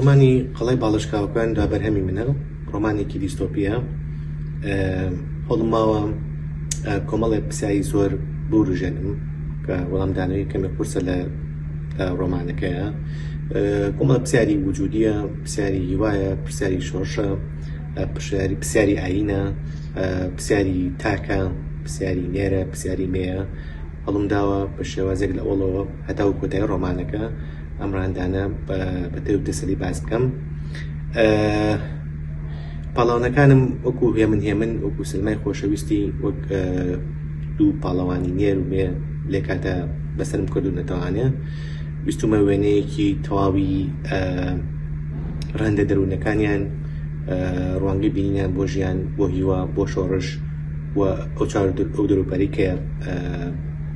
ڕۆمانی قەڵای باڵشکاوەکان دابەرهەمی منە ڕۆمانێکی دیستۆپیە هەڵماوە کۆمەڵێک پرسیاری زۆر بورژێنم کە وەڵامدانەوەی کەمێک قورسە لە ڕۆمانەکەیە کۆمەڵە پرسیاری وجودیە پرسیاری هیوایە پرسیاری شۆشە پرسیاری ئاینە پرسیاری تاکە پرسیاری نێرە پرسیاری مێیە هەڵم داوە بە شێوازێک لە ئەوڵەوە هەتا و کۆتایی ڕۆمانەکە ئەمڕاندانە بە تێوتەسەلی باس بکەم پاڵاوانەکانم وەکو هێمن وەکو سلمای خۆشەویستی وەک دوو پاڵەوانی نێر و مێ لێ کاتە بەسەرم کردو نەتەوانێ ویستومە وێنەیەکی تەواوی ڕەندە دەروونەکانیان ڕوانگەی بینیان بۆ ژیان بۆ هیوا بۆ شۆڕش و ئەو دەروبەری کە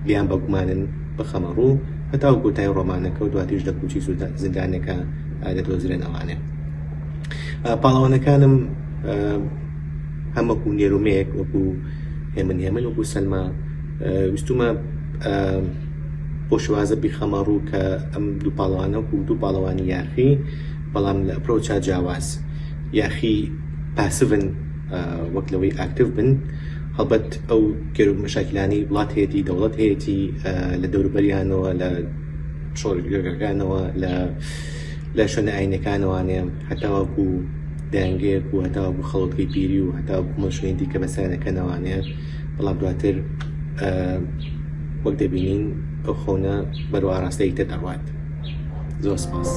لیان بەگومانن بەخەمە ڕوو هەتا و کۆتایی ڕۆمانەکە و دواتیش لە کوچی زیندانەکە دەدۆزرێن ئەوانێ پاڵەوانەکانم هەموو نێرومەیەک وەکو هێمن وەکو سەلما ویستومە بۆ شوازە بیخەمە ڕوو کە ئەم دوو پاڵەوانە وەکو دوو پاڵەوانی یاخی بەڵام لە ئەپرۆچا جیاواز یاخی پاسڤن وەک لەوەی ئاکتیڤ بن هەڵبەت ئەو گەر و مەشاکلانی وڵات هەیەی دەوڵەت هەیەی لە دەوروبەریانەوە لە شۆڕگەکانەوە لە شوێنە ئاینەکانەوانێ هەتاوەکو دەنگێک و هەتاوەکو خەڵەتکەی پیری و هەتاوەکو مەشوێن دیکە بەسەرەکەنەوانێ بەڵام دواتر وەک دەبینین ئەو خۆنە بەرەو ئاراستەی تر دەڕوات. زۆر سپاس.